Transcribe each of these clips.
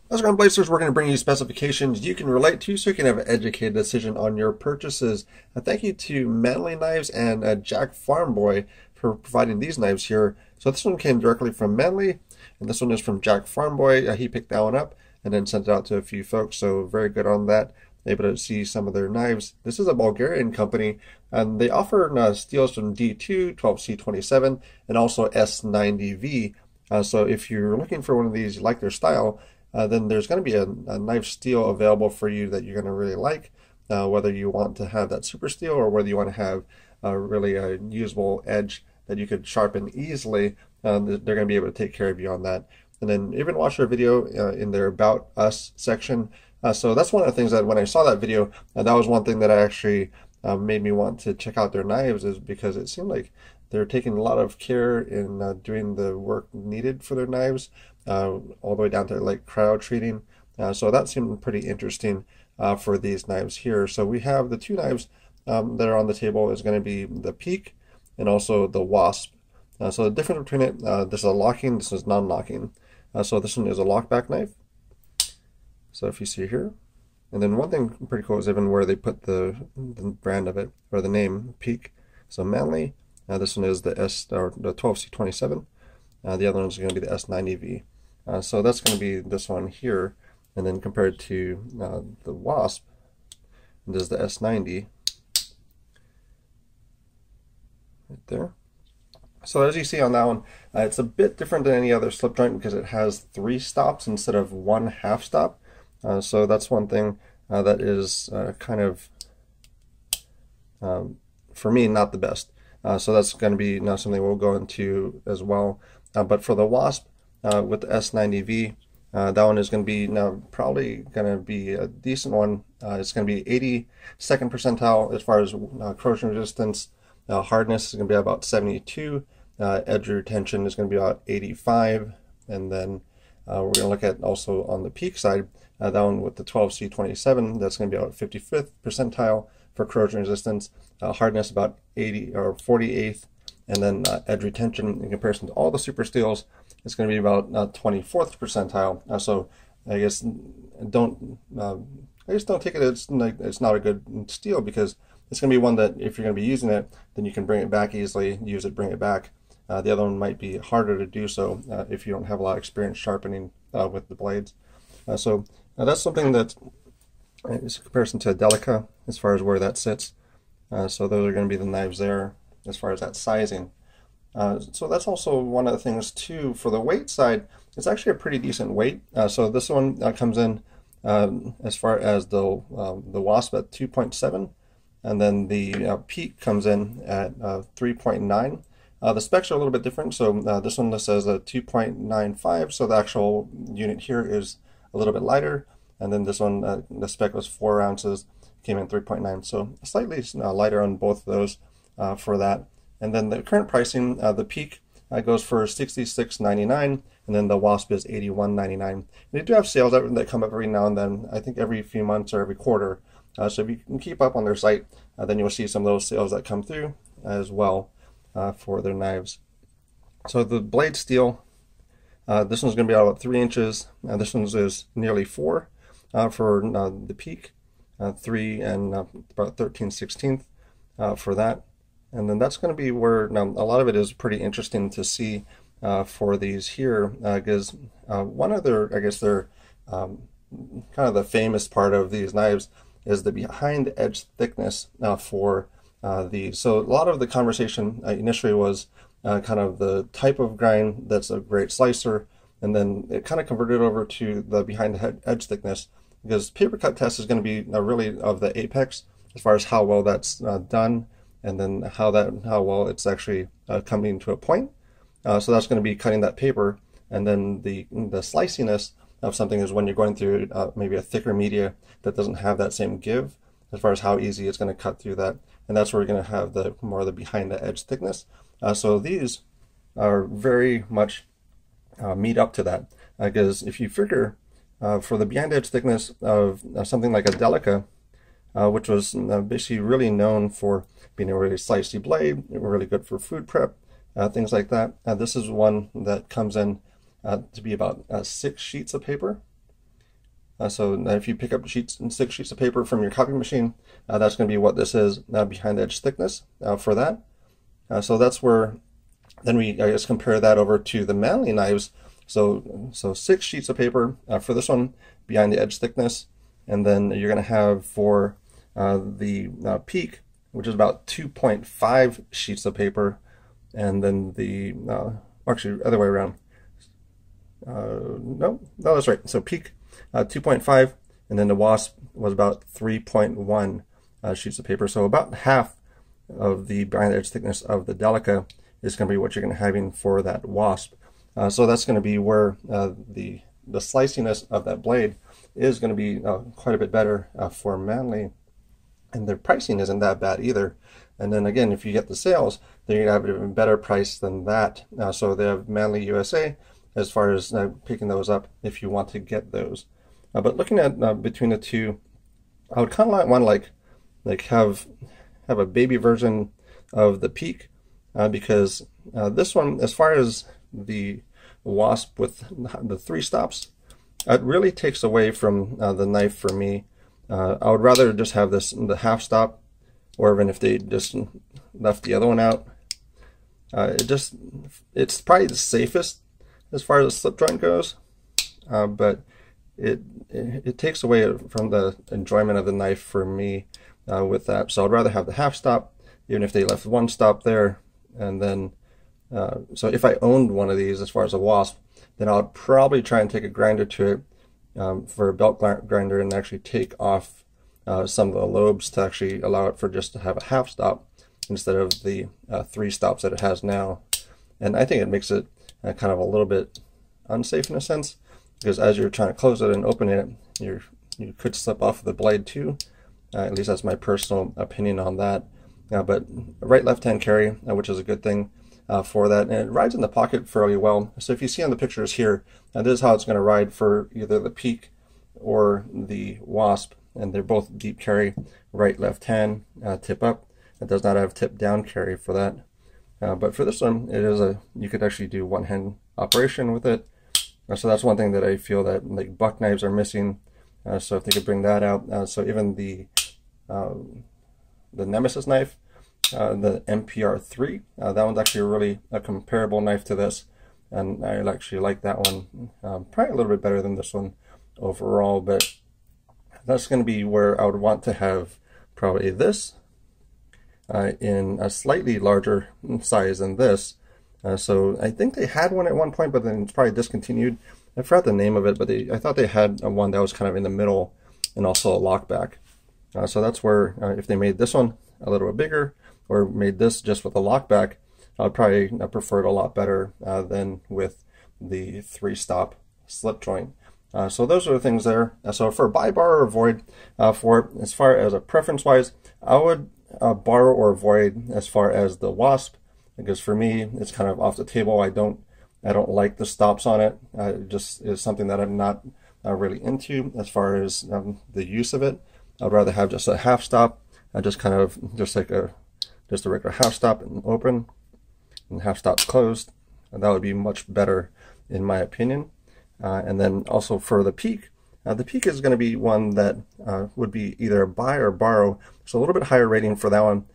How's it going, Blazers? We're going to bring you specifications you can relate to so you can have an educated decision on your purchases. Thank you to Manly Knives and Jack Farmboy for providing these knives here. So this one came directly from Manly, and this one is from Jack Farmboy. He picked that one up and then sent it out to a few folks, so very good on that. Able to see some of their knives. This is a Bulgarian company, and they offer steels from D2, 12C27, and also S90V. So if you're looking for one of these, you like their style, then there's going to be a knife steel available for you that you're going to really like, whether you want to have that super steel or whether you want to have really a usable edge that you could sharpen easily. They're going to be able to take care of you on that. And then even watch our video in their About Us section. So that's one of the things that when I saw that video, that was one thing that actually made me want to check out their knives, is because it seemed like they're taking a lot of care in doing the work needed for their knives, all the way down to like cryo treating. So that seemed pretty interesting for these knives here. So we have the two knives that are on the table is going to be the Peak and also the Wasp. So the difference between it, this is a locking, this is non-locking. So this one is a lockback knife. So if you see here, and then one thing pretty cool is even where they put the brand of it, or the name, Peak. So Manly. This one is the the 12C27. The other one is going to be the S90V. So that's going to be this one here, and then compared to the Wasp, this is the S90 right there. So as you see on that one, it's a bit different than any other slip joint because it has 3 stops instead of 1 half stop. So that's one thing that is kind of, for me, not the best. So that's going to be now something we'll go into as well. But for the Wasp with the S90V, that one is going to be now probably going to be a decent one. It's going to be 82nd percentile as far as corrosion resistance. Hardness is going to be about 72. Edge retention is going to be about 85. And then we're going to look at also on the Peak side, that one with the 12C27, that's going to be about 55th percentile for corrosion resistance. Hardness about 80 or 48th, and then edge retention in comparison to all the super steels, it's going to be about 24th percentile. So I guess don't take it as like it's not a good steel, because it's going to be one that if you're going to be using it, then you can bring it back easily, use it, bring it back. The other one might be harder to do so if you don't have a lot of experience sharpening with the blades. So that's something that is a comparison to a Delica as far as where that sits. So those are going to be the knives there as far as that sizing. So that's also one of the things too. For the weight side, it's actually a pretty decent weight. So this one comes in as far as the Wasp at 2.7, and then the Peak comes in at 3.9. The specs are a little bit different. So this one says a 2.95, so the actual unit here is a little bit lighter. And then this one, the spec was 4 ounces, came in 3.9, so slightly lighter on both of those for that. And then the current pricing, the Peak goes for $66.99, and then the Wasp is $81.99. They do have sales that come up every now and then, I think every few months or every quarter. So if you can keep up on their site, then you'll see some of those sales that come through as well for their knives. So the blade steel, this one's going to be about 3 inches, this one is nearly 4 for the Peak, 3 and about 13/16 for that. And then that's going to be where now a lot of it is pretty interesting to see for these here, because one of their, I guess their kind of the famous part of these knives is the behind edge thickness for these. So a lot of the conversation initially was kind of the type of grind that's a great slicer, and then it kind of converted over to the behind the edge thickness, because paper cut test is going to be really of the apex as far as how well that's done, and then how well it's actually coming to a point. So that's going to be cutting that paper, and then the sliciness of something is when you're going through maybe a thicker media that doesn't have that same give as far as how easy it's going to cut through that, and that's where we're going to have the more of the behind the edge thickness. So these are very much meet up to that, because if you figure for the behind edge thickness of something like a Delica, which was basically really known for being a really slicey blade, really good for food prep, things like that. This is one that comes in to be about 6 sheets of paper. So if you pick up 6 sheets of paper from your copy machine, that's going to be what this is behind the edge thickness for that. So that's where then we, I guess, compare that over to the Manly knives. So 6 sheets of paper for this one behind the edge thickness, and then you're going to have for the Peak, which is about 2.5 sheets of paper, and then the actually other way around. No, that's right. So Peak 2.5, and then the Wasp was about 3.1 sheets of paper. So about half of the behind the edge thickness of the Delica is going to be what you're going to be having for that Wasp. So that's going to be where the sliciness of that blade is going to be quite a bit better for Manly, and their pricing isn't that bad either. And then again, if you get the sales, then you're going to have an even better price than that. So they have Manly USA as far as picking those up if you want to get those. But looking at between the two, I would kind of want to like have a baby version of the Peak, because this one, as far as the Wasp with the 3 stops, it really takes away from the knife for me. I would rather just have the half stop, or even if they just left the other one out. It's probably the safest as far as the slip joint goes, but it takes away from the enjoyment of the knife for me with that. So I'd rather have the half stop, even if they left 1 stop there. And then so if I owned one of these as far as a Wasp, then I would probably try and take a grinder to it for a belt grinder, and actually take off some of the lobes to actually allow it for just to have a half stop instead of the 3 stops that it has now. And I think it makes it kind of a little bit unsafe in a sense, because as you're trying to close it and open it, you could slip off the blade too. At least that's my personal opinion on that. But right left hand carry, which is a good thing for that, and it rides in the pocket fairly well. So if you see on the pictures here, this is how it's going to ride for either the Peak or the Wasp, and they're both deep carry, right left hand, tip up. It does not have tip down carry for that. But for this one, it is you could actually do one hand operation with it. So that's one thing that I feel that like buck knives are missing. So if they could bring that out, so even the Nemesis knife, the MPR3, that one's actually really a comparable knife to this, and I actually like that one probably a little bit better than this one overall. But that's going to be where I would want to have probably this in a slightly larger size than this. So I think they had one at one point, but then it's probably discontinued. I forgot the name of it, but I thought they had one that was kind of in the middle and also a lockback. So that's where if they made this one a little bit bigger, or made this just with a lockback, I'd probably prefer it a lot better than with the 3-stop slip joint. So those are the things there. So for buy, borrow, or avoid, for as far as a preference wise, I would borrow or avoid as far as the Wasp, because for me it's kind of off the table. I don't like the stops on it. It just is something that I'm not really into as far as the use of it. I'd rather have just a half stop, just like a regular half stop and open, and half stop closed. And that would be much better in my opinion. And then also for the Peak is going to be one that would be either a buy or borrow. So a little bit higher rating for that one.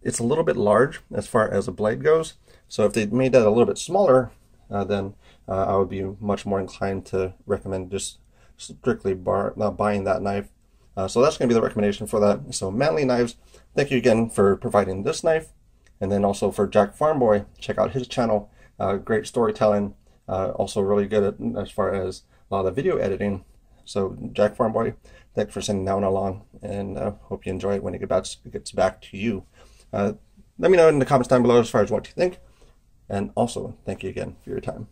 It's a little bit large as far as a blade goes. So if they made that a little bit smaller, then I would be much more inclined to recommend just strictly buying that knife. So that's going to be the recommendation for that. So Manly Knives, thank you again for providing this knife. And then also for Jack Farmboy, check out his channel. Great storytelling. Also really good at, as far as a lot of the video editing. So Jack Farmboy, thanks for sending that one along, and hope you enjoy it when it gets back to you. Let me know in the comments down below as far as what you think. And also, thank you again for your time.